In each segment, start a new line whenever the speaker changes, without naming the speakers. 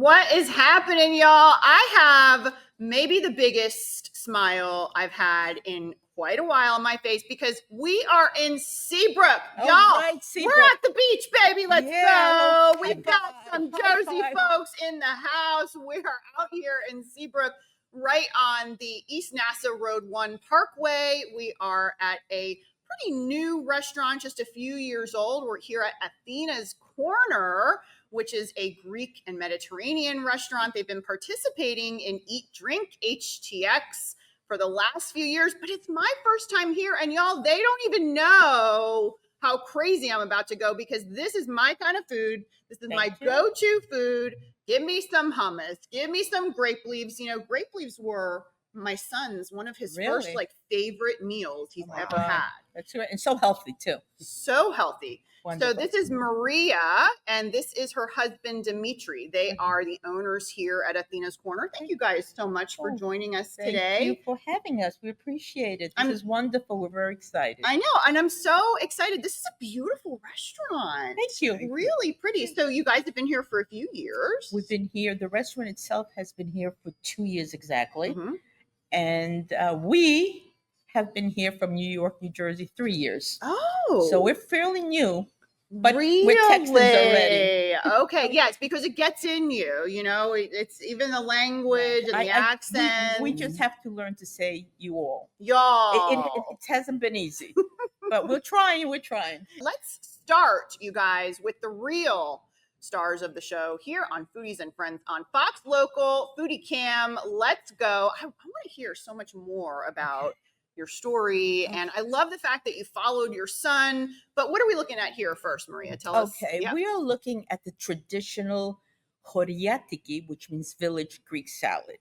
What is happening, y'all? I have maybe the biggest smile I've had in quite a while on my face because we are in Seabrook. Y'all,
right, Seabrook.
We're at the beach, baby. Let's go. We've got some Jersey
five.
folks in the house. We are out here in Seabrook, right on the East NASA Road 1 Parkway. We are at a pretty new restaurant, just a few years old. We're here at Athena's Corner, which is a Greek and Mediterranean restaurant. They've been participating in Eat Drink HTX for the last few years, but it's my first time here. And y'all, they don't even know how crazy I'm about to go because this is my kind of food. This is my go-to food. Give me some hummus. Give me some grape leaves. You know, grape leaves were my son's one of his first favorite meals he's ever had.
That's right. And so healthy too.
So healthy.
Wonderful.
So this is Maria and this is her husband Dimitri. They are the owners here at Athena's Corner. Thank you guys so much for joining us today.
Thank you for having us. We appreciate it. This is wonderful. We're very excited.
I know, and I'm so excited. This is a beautiful restaurant.
Thank you.
Really pretty. So you guys have been here for a few years.
We've been here. The restaurant itself has been here for 2 years exactly. And we have been here from New York, New Jersey, 3 years.
Oh.
So we're fairly new, but
really?
we're Texans already.
Okay, yes, because it gets in you, you know, it's even the language and the accent.
We just have to learn to say you all.
Y'all.
It hasn't been easy, but we're trying.
Let's start, you guys, with the real stars of the show here on Foodies and Friends on Fox Local, Foodie Cam. Let's go. I want to hear so much more about your story. And I love the fact that you followed your son. But what are we looking at here first, Maria? Tell us.
Okay, we are looking at the traditional choriatiki, which means village Greek salad.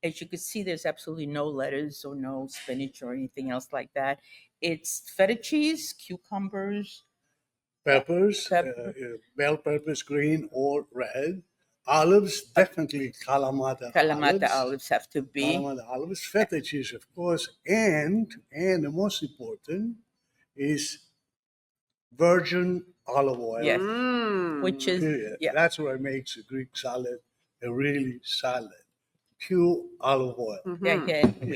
As you can see, there's absolutely no lettuce or no spinach or anything else like that. It's feta cheese, cucumbers,
peppers, bell peppers, green or red. Olives, definitely Kalamata
olives have to be.
Kalamata olives, feta cheese, of course, and the most important is virgin olive oil.
Yes, which is
that's what makes a Greek salad a really salad. Pure olive oil.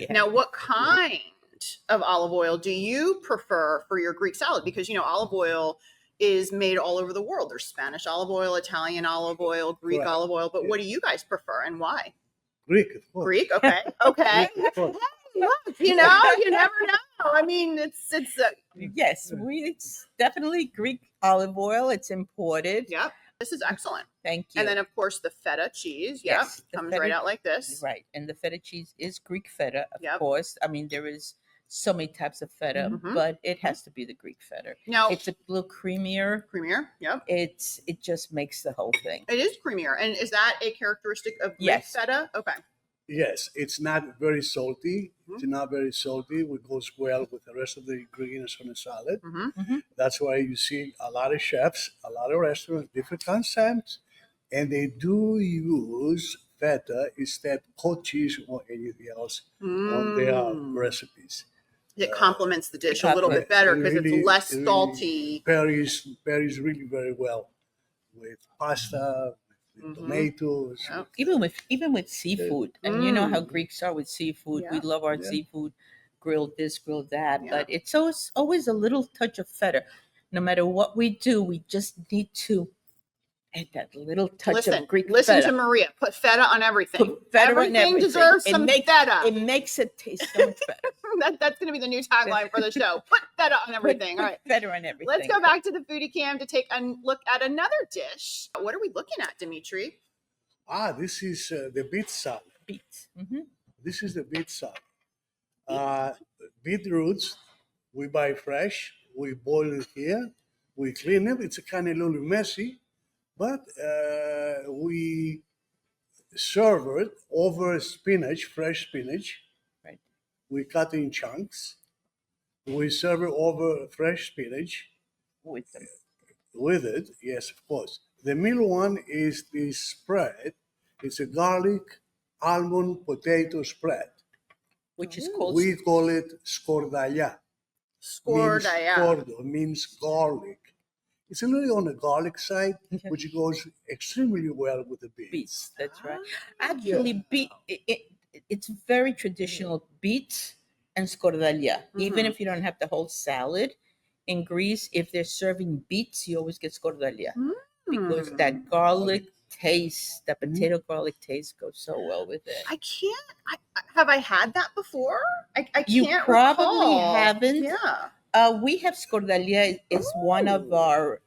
Now, what kind of olive oil do you prefer for your Greek salad? Because you know, olive oil is made all over the world. There's Spanish olive oil, Italian olive oil, Greek olive oil. But what do you guys prefer and why?
Greek, of course.
Greek, okay. Look, you know, you never know. I mean, it's
definitely Greek olive oil. It's imported.
Yep. This is excellent.
Thank you.
And then, of course, the feta cheese.
Yes,
comes right out like this.
Right. And the feta cheese is Greek feta, of course. I mean, there is so many types of feta, but it has to be the Greek feta. Now it's a little creamier.
Yep.
It just makes the whole thing.
It is creamier. And is that a characteristic of Greek feta? Okay.
Yes, it's not very salty. It's not very salty. It goes well with the rest of the ingredients on the salad. That's why you see a lot of chefs, a lot of restaurants, different concepts, and they do use feta instead of cottage cheese or anything else on their recipes.
It complements the dish a little bit better because it's less salty.
Pairs really very well with pasta, with tomatoes.
Even with seafood. And you know how Greeks are with seafood. We love our seafood, grilled this, grilled that. But it's always a little touch of feta. No matter what we do, we just need to add that little touch of Greek feta.
Listen to Maria. Put feta on everything.
Put feta
everything
on everything.
Deserves some feta.
It makes it taste so much better.
That's going to be the new tagline for the show. Put feta on everything. All right.
Feta on everything.
Let's go back to the Foodie Cam to take a look at another dish. What are we looking at, Dimitri?
This is the beet salad.
Beets.
This is the beet salad. Beetroots, we buy fresh. We boil it here. We clean it. It's kind of a little messy. But we serve it over spinach, fresh spinach.
Right.
We cut in chunks. We serve it over fresh spinach. With it, yes, of course. The middle one is the spread. It's a garlic, almond, potato spread.
Which is called?
We call it skordalya.
Skordalya.
Means garlic. It's a little on the garlic side,
Okay.
which goes extremely well with the beets.
Beets, that's right. Actually, it's very traditional. Beets and scordalia. Even if you don't have the whole salad, in Greece, if they're serving beets, you always get scordalia because that garlic taste, that potato garlic taste, goes so well with it.
I can't. Have I had that before? I can't.
You probably
recall.
haven't.
Yeah.
We have scordalia is one of our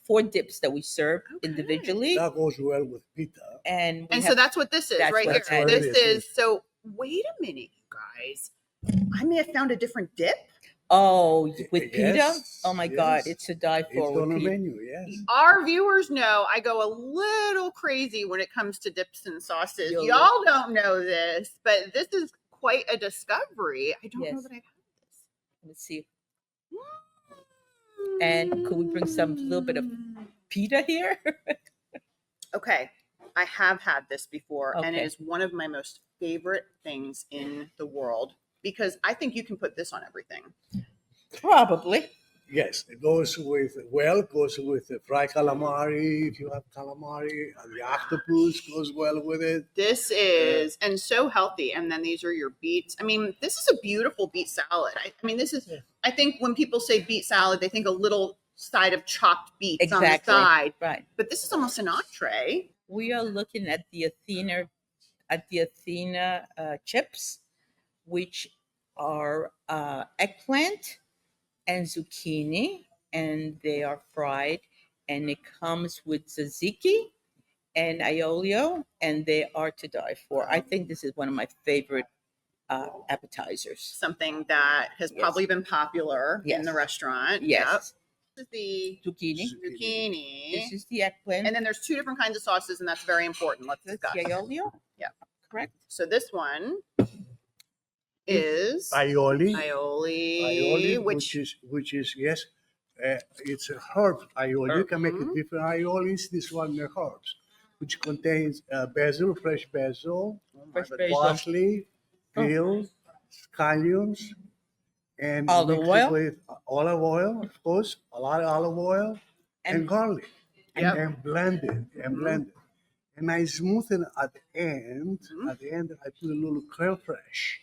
4 dips that we serve individually,
That goes well with pita.
and
so that's what this is
that's
right
what
here.
that
This
is.
is so. Wait a minute, you guys. I may have found a different dip.
Oh, with pita?
Yes,
Oh my
yes.
God, it's to die for.
It's
with
on the
pita.
menu, yes.
Our viewers know I go a little crazy when it comes to dips and sauces.
You'll
Y'all don't know this, but this is quite a discovery. I don't know
Yes.
that I've had this.
Let's see. And could we bring some little bit of pita here?
Okay, I have had this before, and it
Okay.
is one of my most favorite things in the world because I think you can put this on everything.
Probably.
Yes, it goes with the fried calamari. If you have calamari, and the octopus goes well with it.
This is and so healthy. And then these are your beets. I mean, this is a beautiful beet salad. I mean, this is.
Yeah.
I think when people say beet salad, they think a little side of chopped beets on the
Exactly.
side.
Right.
But this is almost an entree.
We are looking at the Athena chips, which are eggplant and zucchini, and they are fried, and it comes with tzatziki and aioli, and they are to die for. I think this is one of my favorite appetizers.
Something that has
Yes.
probably been popular in
Yes.
the restaurant.
Yes.
Yep. This is the
Zucchini.
zucchini.
This is the eggplant.
And then there's 2 different kinds of sauces, and that's very important. Let's
That's
discuss.
the aioli.
Yeah.
Correct.
So this one is aioli,
which is yes, it's a herb aioli. You can make different aiolis. This one the herbs, which contains basil, fresh basil,
Fresh basil.
parsley, dill, scallions, and
Olive
mix it
oil.
with olive oil, of course, a lot of olive oil, and garlic,
Yep.
and blend it. And I smoothen at the end. At the end, I put a little creme fraiche.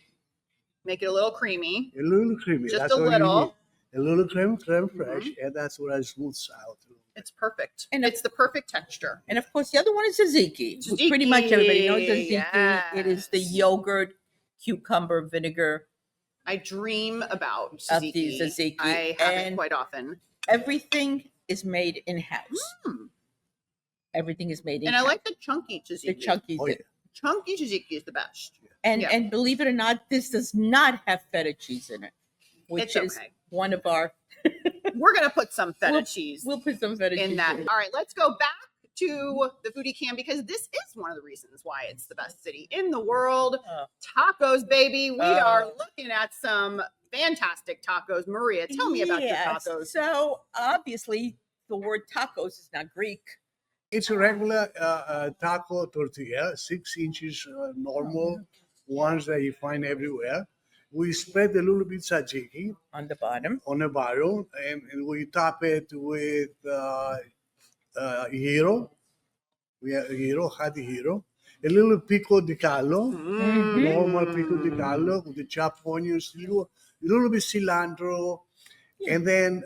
make it a little creamy.
A little creamy.
Just
that's
a
all you
little.
need. A little creme fraiche, and that's what I smooth out.
It's perfect.
And
it's the perfect texture.
And of course, the other one is tzatziki.
Tzatziki,
Pretty much everybody knows tzatziki. It is the
yes.
yogurt, cucumber, vinegar
I dream about
of
tzatziki.
the tzatziki.
I have it
And
quite often.
everything is made in-house. Everything is made in-house.
And I like the chunky tzatziki.
the chunky
Oh,
dip.
yeah.
Chunky tzatziki is the best.
And
Yeah.
and believe it or not, this does not have feta cheese in it, which
It's
is
okay.
one of our.
We're going to put some feta cheese
We'll put some feta cheese
in that.
in it.
All right, let's go back to the foodie cam because this is one of the reasons why it's the best city in the world.
Oh.
Tacos, baby. We
Oh.
are looking at some fantastic tacos. Maria, tell me about your
Yes.
tacos.
So obviously, the word tacos is not Greek.
It's a regular taco tortilla, 6 inches normal, ones that you find everywhere. We spread a little bit tzatziki
On the bottom.
on the bottom, and we top it with gyro. We have gyro, hot gyro. A little pico di callo, normal pico di callo with the chopped onions, a little bit cilantro, and then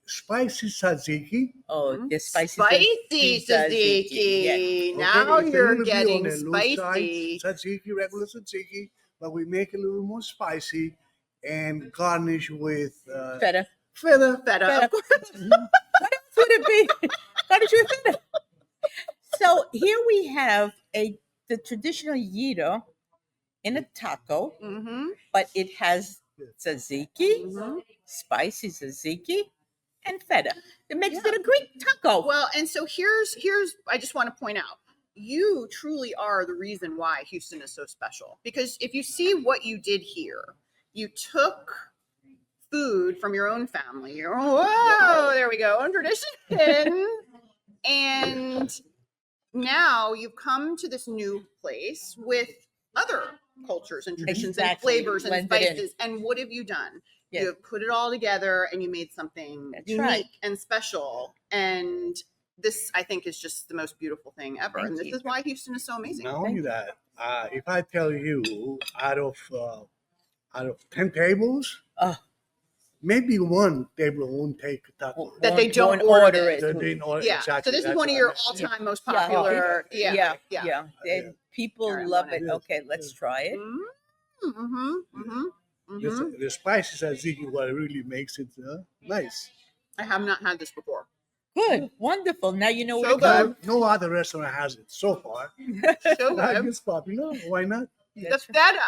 spicy tzatziki.
Oh, the spicy
Spicy
Yeah.
tzatziki. Now
Okay, it's a
you're
little bit
getting
on the loose
spicy.
side, tzatziki, regular tzatziki, but we make it a little more spicy and garnish with
Feta.
feta.
Feta. Of course.
What else would it be? Garnish with feta. So here we have the traditional gyro in a taco, but it has tzatziki, spicy tzatziki, and feta. It makes it a Greek taco.
Well, and so here's I just want to point out, you truly are the reason why Houston is so special. Because if you see what you did here, you took food from your own family. Whoa, there we go. On tradition. And now you've come to this new place with other cultures and traditions
Exactly.
and flavors and
Blend it in.
spices. And what have you done?
Yes.
You have put it all together and you made something
That's
unique
right.
and special. And this, I think, is just the most beautiful thing ever.
Thank
and this
you.
is why Houston is so amazing.
Not only that, if I tell you out of 10 tables,
Oh,
maybe one table won't take taco.
That they don't
won't
order
it.
They didn't order-
Yeah.
exactly.
So this is
That's
one of
what
your
I meant.
all-time most
Yeah.
popular.
Yeah.
Yeah.
And people
All right, I'm
love
going
it.
in.
Okay, let's try it.
The spices, I think, what really makes it nice.
I have not had this before.
Good, wonderful. Now you know
So
what to
good.
No other restaurant has it so far.
So good.
It's popular. Why not?
The feta.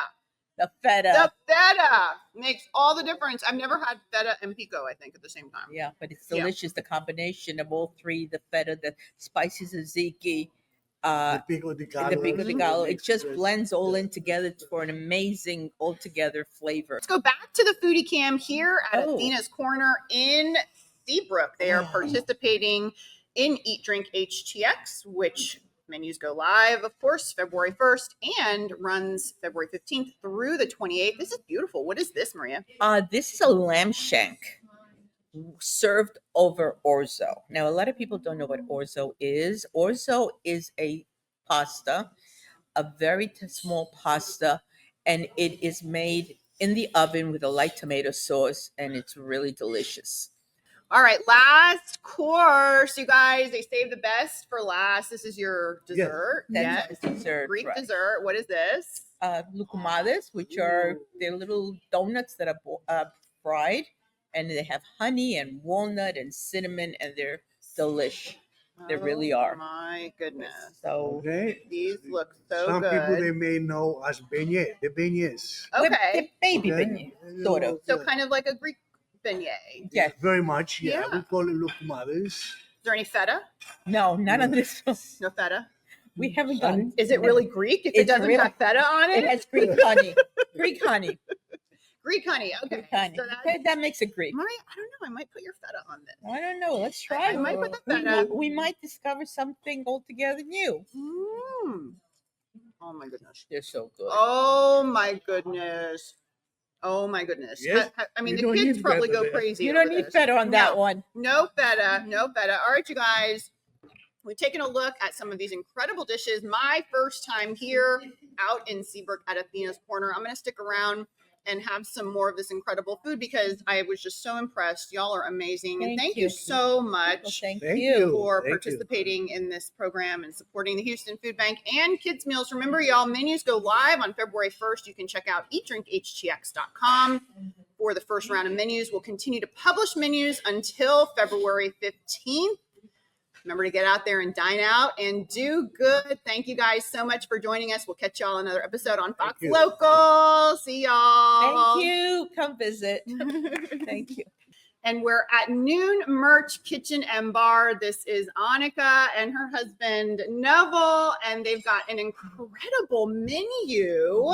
The feta.
The feta makes all the difference. I've never had feta and pico, I think, at the same time.
Yeah, but it's
Yeah.
delicious. The combination of all three, the feta, the spicy tzatziki,
The pico de gallo.
the pico de gallo, it
makes
just
it-
blends all in together for an amazing altogether flavor.
Let's go back to the foodie cam here at
Oh.
Athena's Corner in Seabrook. They are participating in Eat Drink HTX, which menus go live, of course, February 1st and runs February 15th through the 28th. This is beautiful. What is this, Maria?
This is a lamb shank served over orzo. Now, a lot of people don't know what orzo is. Orzo is a pasta, a very small pasta, and it is made in the oven with a light tomato sauce, and it's really delicious.
All right, last course, you guys. They saved the best for last. This is your dessert.
That's
Yes.
dessert,
Greek
right.
dessert. What is this?
Lucumades, which are they're little donuts that are fried, and they have honey and walnut and cinnamon, and they're delish. They really are.
My goodness.
So
Okay.
These look so
Some
good.
people they may know as beignet, the beignets.
Okay.
they're baby
Okay.
beignet, sort of.
So kind of like a Greek beignet.
Yes.
Very much, yeah.
Yeah.
We call it lucumades.
Is there any feta?
No, none of this.
No feta.
We haven't done.
Is it really Greek if it
It's
doesn't
real.
have feta on it?
It has Greek honey. Greek honey.
Greek honey. Okay.
Greek honey.
So that's,
That makes it Greek.
Maria, I don't know. I might put your feta on this.
I don't know. Let's try
I
it.
might put the feta.
We might discover something altogether new.
Mm. Oh my goodness.
They're so good.
Oh my goodness. Oh my goodness.
Yes.
I mean,
You
the
don't
kids
need
probably
feta
go
there.
crazy.
You don't
over
need
this.
feta on that one.
No feta. No feta. All right, you guys. We've taken a look at some of these incredible dishes. My first time here out in Seabrook at Athena's Corner. I'm going to stick around and have some more of this incredible food because I was just so impressed. Y'all are amazing. And
Thank
thank you
you.
so
Well,
much
thank
Thank
you.
you.
for
Thank you.
participating in this program and supporting the Houston Food Bank and Kids Meals. Remember, y'all, menus go live on February 1st. You can check out EatDrinkHTX.com for the first round of menus. We'll continue to publish menus until February 15th. Remember to get out there and dine out and do good. Thank you guys so much for joining us. We'll catch y'all on another episode on Fox
you.
Local. See y'all.
Thank you. Come visit. Thank you.
And we're at Noon Mirch Kitchen and Bar. This is Annika and her husband, Navul, and they've got an incredible menu.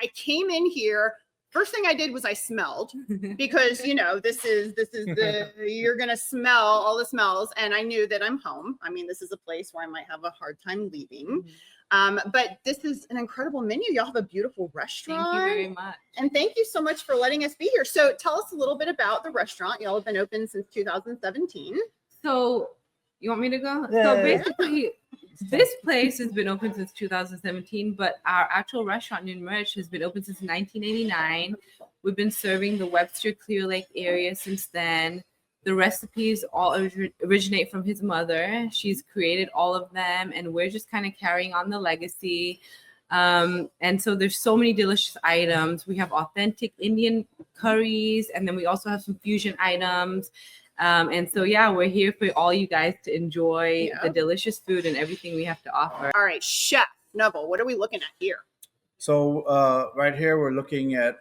I came in here. First thing I did was I smelled because, you know, this is the, you're going to smell all the smells. And I knew that I'm home. I mean, this is a place where I might have a hard time leaving. But this is an incredible menu. Y'all have a beautiful restaurant.
Thank you very much.
And thank you so much for letting us be here. So tell us a little bit about the restaurant. Y'all have been open since 2017.
So, you want me to go?
Yeah.
So basically, this place has been open since 2017, but our actual restaurant, Noon Mirch, has been open since 1989. We've been serving the Webster Clear Lake area since then. The recipes all originate from his mother. She's created all of them, and we're just kind of carrying on the legacy. And so there's so many delicious items. We have authentic Indian curries, and then we also have some fusion items. And so, yeah, we're here for all you guys to enjoy the delicious food and everything we have to offer.
All right, Chef Navul, what are we looking at here?
So right here, we're looking at,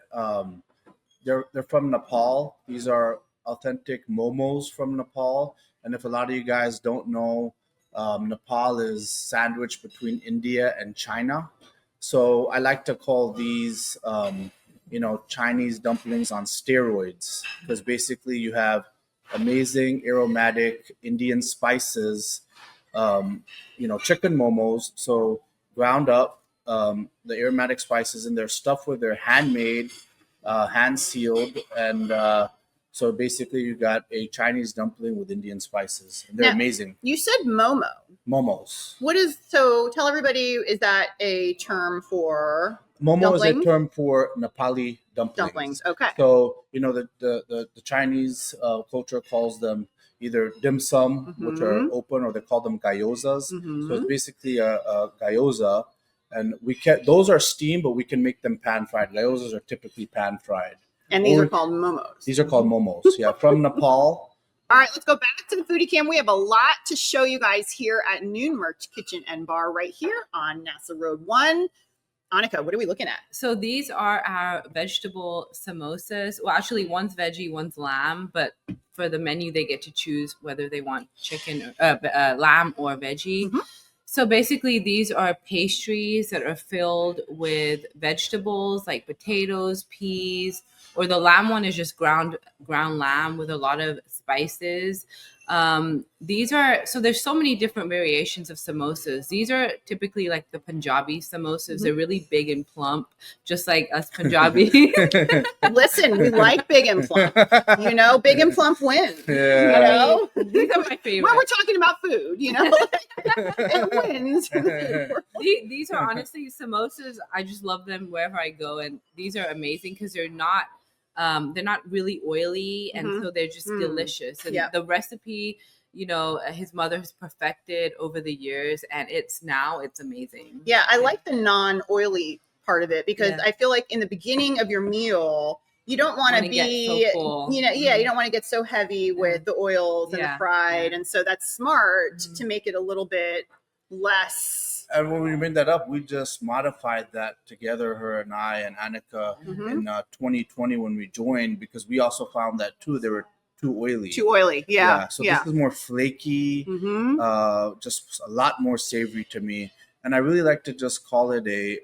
they're from Nepal. These are authentic momos from Nepal. And if a lot of you guys don't know, Nepal is sandwiched between India and China. So I like to call these, Chinese dumplings on steroids, because basically you have amazing aromatic Indian spices, chicken momos. So ground up, the aromatic spices, and they're stuffed with their handmade, hand sealed, and so basically you got a Chinese dumpling with Indian spices. They're amazing.
You said momo.
Momos.
So tell everybody, is that a term for
Momo
dumplings?
is a term for Nepali dumplings.
Okay.
So, the Chinese culture calls them either dim sum, which are open, or they call them gyozas. So it's basically a gyoza. And those are steamed, but we can make them pan fried. Gyozas are typically pan fried.
And these are called momos.
These are called momos, yeah, from Nepal.
All right, let's go back to the foodie cam. We have a lot to show you guys here at Noon Mirch Kitchen and Bar right here on NASA Road 1. Annika, what are we looking at?
So these are our vegetable samosas. Well, actually, one's veggie, one's lamb, but for the menu, they get to choose whether they want chicken, lamb, or veggie. So basically, these are pastries that are filled with vegetables like potatoes, peas, or the lamb one is just ground lamb with a lot of spices. There's so many different variations of samosas. These are typically like the Punjabi samosas. They're really big and plump, just like us Punjabi.
Listen, we like big and plump. Big and plump wins.
Yeah.
These are my favorite.
When we're talking about food, it wins.
These are honestly samosas. I just love them wherever I go, and these are amazing because they're not really oily, and so they're just delicious. And the recipe, his mother has perfected over the years, and it's amazing.
Yeah, I like the non-oily part of it because I feel like in the beginning of your meal, you don't want to be,
so full.
you don't want to get so heavy with the oils and the fried, and so that's smart to make it a little bit less.
And when we made that up, we just modified that together, her and I and Annika, in 2020 when we joined, because we also found that too they were too oily. So this is more flaky, just a lot more savory to me. And I really like to just call it a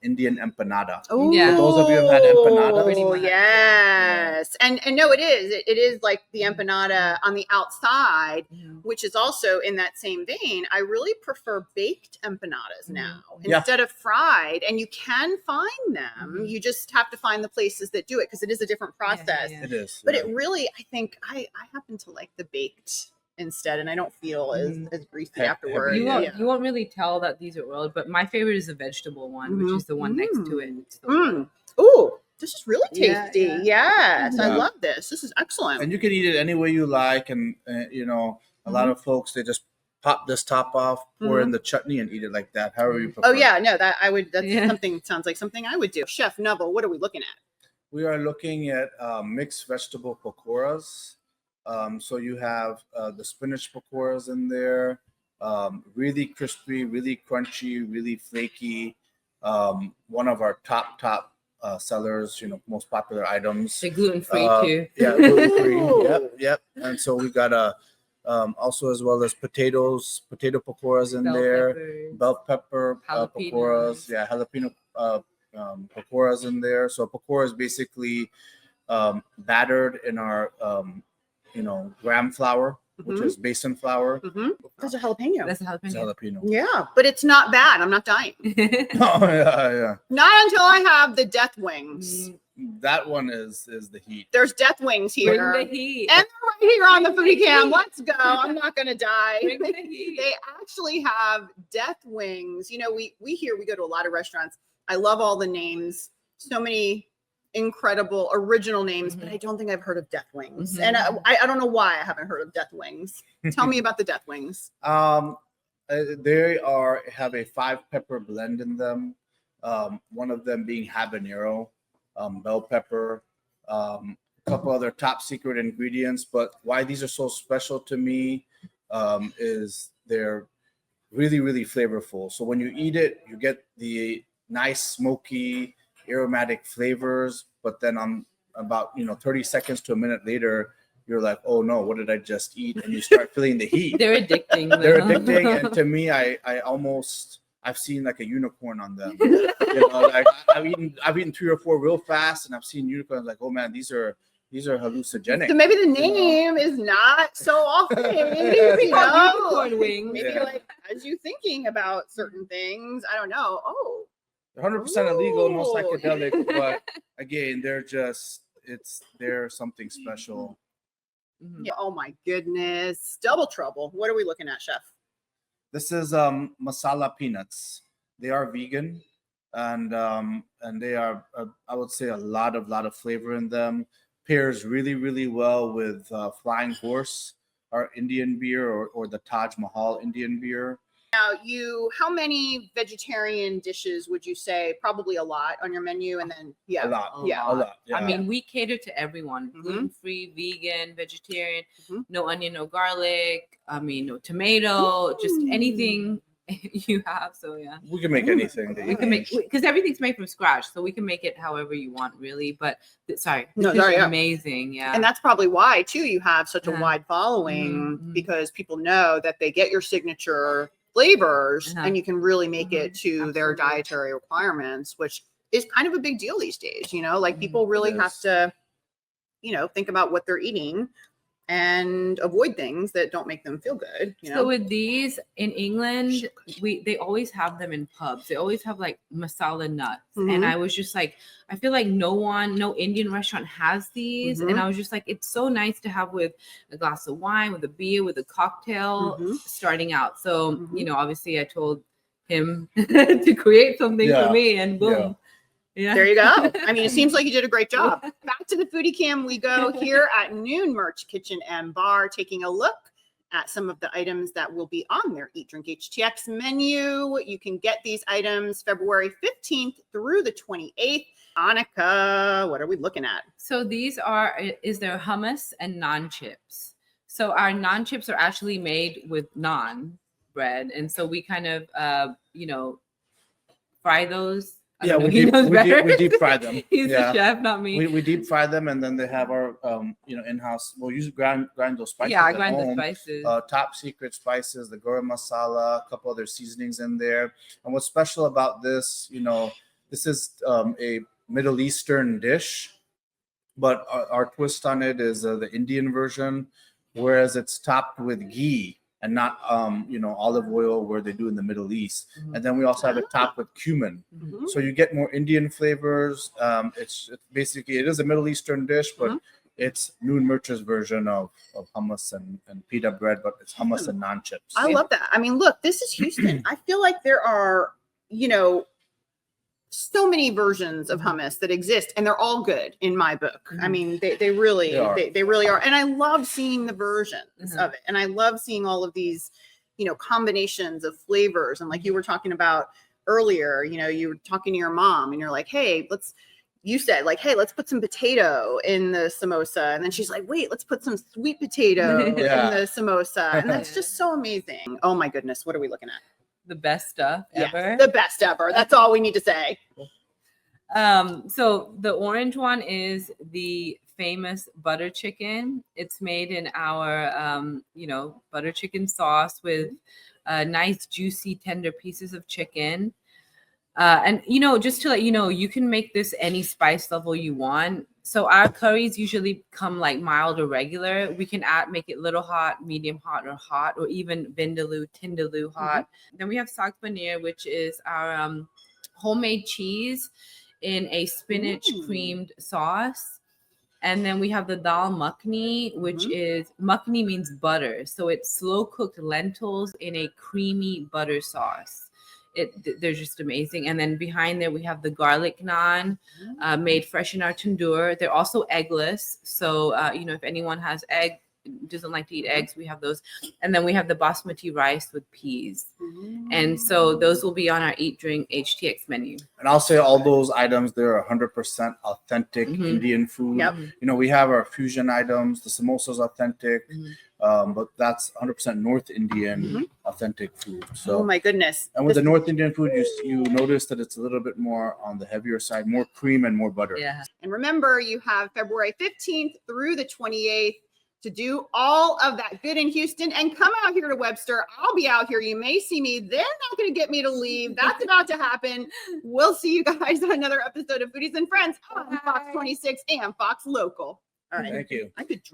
Indian empanada.
Oh,
for those of you who have had empanada.
Oh, yes. And no, it is. It is like the empanada on the outside, which is also in that same vein. I really prefer baked empanadas now instead of fried. And you can find them. You just have to find the places that do it because it is a different process.
It is.
But it really, I think I happen to like the baked instead, and I don't feel as greasy afterwards.
You won't really tell that these are oiled, but my favorite is the vegetable one, which is the one next to it. It's
Ooh, this is really tasty. Yes,
Yeah.
I love this. This is excellent.
And you can eat it any way you like. And, a lot of folks, they just pop this top off, pour in the chutney, and eat it like that, however you prefer.
Oh, yeah. No, that's sounds like something I would do. Chef Navul, what are we looking at?
We are looking at mixed vegetable pakoras. So you have the spinach pakoras in there, really crispy, really crunchy, really flaky. One of our top sellers, most popular items.
They're gluten-free too.
Yeah, gluten-free. Yep. And so we got also as well as potato pakoras in there, bell pepper pakoras, jalapeno pakoras in there. So pakora is basically battered in our graham flour, which is basin flour.
That's a jalapeno.
That's a jalapeno.
It's jalapeno.
Yeah, but it's not bad. I'm not dying.
Oh yeah.
Not until I have the death wings.
That one is the heat.
There's death wings here.
Bring the heat.
And they're right here on the foodie cam. Let's go. I'm not going to die.
Bring the heat.
They actually have death wings. We go to a lot of restaurants. I love all the names. So many incredible original names, but I don't think I've heard of death wings. And I don't know why I haven't heard of death wings. Tell me about the death wings.
They have a 5-pepper blend in them. One of them being habanero, bell pepper, a couple other top secret ingredients. But why these are so special to me is they're really, really flavorful. So when you eat it, you get the nice smoky aromatic flavors, but then on about 30 seconds to a minute later, you're like, oh no, what did I just eat? And you start feeling the heat.
They're addicting.
They're addicting, and to me, I've seen like a unicorn on them. Like I've eaten 3 or 4 real fast, and I've seen unicorns. Like, oh man, these are hallucinogenic.
So maybe the name is not so often.
Unicorn wings.
Maybe like as you thinking about certain things, I don't know. Oh,
They're 100% illegal, no
Ooh.
psychedelic, but again, they're something special.
Yeah. Oh my goodness. Double trouble. What are we looking at, chef?
This is masala peanuts. They are vegan, and they are I would say a lot of flavor in them. Pairs really, really well with Flying Horse, our Indian beer, or the Taj Mahal Indian beer.
Now, how many vegetarian dishes would you say? Probably a lot on your menu, and then
A lot. Yeah.
I mean, we cater to everyone: gluten-free, vegan, vegetarian, no onion, no garlic. I mean, no tomato, just anything you have. So yeah,
we can make anything.
We can make, because everything's made from scratch, so we can make it however you want, really. But amazing, yeah.
And that's probably why too you have such a wide following, because people know that they get your signature flavors and you can really make it to their dietary requirements, which is kind of a big deal these days. Like people really have to, think about what they're eating and avoid things that don't make them feel good.
So with these in England, they always have them in pubs. They always have like masala nuts. And I was just like, I feel like no Indian restaurant has these. And I was just like, it's so nice to have with a glass of wine, with a beer, with a cocktail starting out. So, obviously I told him to create something for me, and boom. Yeah.
There you go. I mean, it seems like you did a great job. Back to the foodie cam we go here at Noon Mirch Kitchen and Bar, taking a look at some of the items that will be on their Eat Drink HTX menu. You can get these items February 15th through the 28th. Annika, what are we looking at?
So these is their hummus and naan chips. So our naan chips are actually made with naan bread. And so we kind of, fry those.
Yeah, we deep fry them.
He's the chef, not me.
We deep fry them, and then they have our in-house. We'll use grind those spices.
Yeah, I grind the spices.
Top secret spices, the garam masala, a couple other seasonings in there. And what's special about this, this is a Middle Eastern dish, but our twist on it is the Indian version, whereas it's topped with ghee and not olive oil where they do in the Middle East. And then we also have it topped with cumin. So you get more Indian flavors. It's basically, it is a Middle Eastern dish, but it's Noon Mirch's version of hummus and pita bread, but it's hummus and naan chips.
I love that. I mean, look, this is Houston. I feel like there are, so many versions of hummus that exist, and they're all good in my book. I mean, they really are. And I love seeing the versions of it. And I love seeing all of these, combinations of flavors. And like you were talking about earlier, you were talking to your mom and you're like, hey, let's put some potato in the samosa. And then she's like, wait, let's put some sweet potato in the samosa. And that's just so amazing. Oh my goodness. What are we looking at?
The best stuff ever.
The best ever. That's all we need to say.
So the orange one is the famous butter chicken. It's made in our, butter chicken sauce with nice, juicy, tender pieces of chicken. And, just to let you know, you can make this any spice level you want. So our curries usually come like mild or regular. We can make it little hot, medium hot, or even vindaloo, tindaloo hot. Then we have saag paneer, which is our homemade cheese in a spinach creamed sauce. And then we have the dal makhni, which is, makhni means butter. So it's slow cooked lentils in a creamy butter sauce. They're just amazing. And then behind there, we have the garlic naan made fresh in our tandoor. They're also eggless. So, if anyone doesn't like to eat eggs, we have those. And then we have the basmati rice with peas. And so those will be on our Eat Drink HTX menu.
And I'll say all those items, they're 100% authentic Indian food.
Yep.
We have our fusion items. The samosa is authentic, but that's 100% North Indian authentic food. So,
oh my goodness.
And with the North Indian food, you notice that it's a little bit more on the heavier side, more cream and more butter.
Yeah.
And remember, you have February 15th through the 28th to do all of that good in Houston, and come out here to Webster. I'll be out here. You may see me. They're not going to get me to leave. That's about to happen. We'll see you guys on another episode of Foodies and Friends on Fox 26 and Fox Local. All right.
Thank you.
I could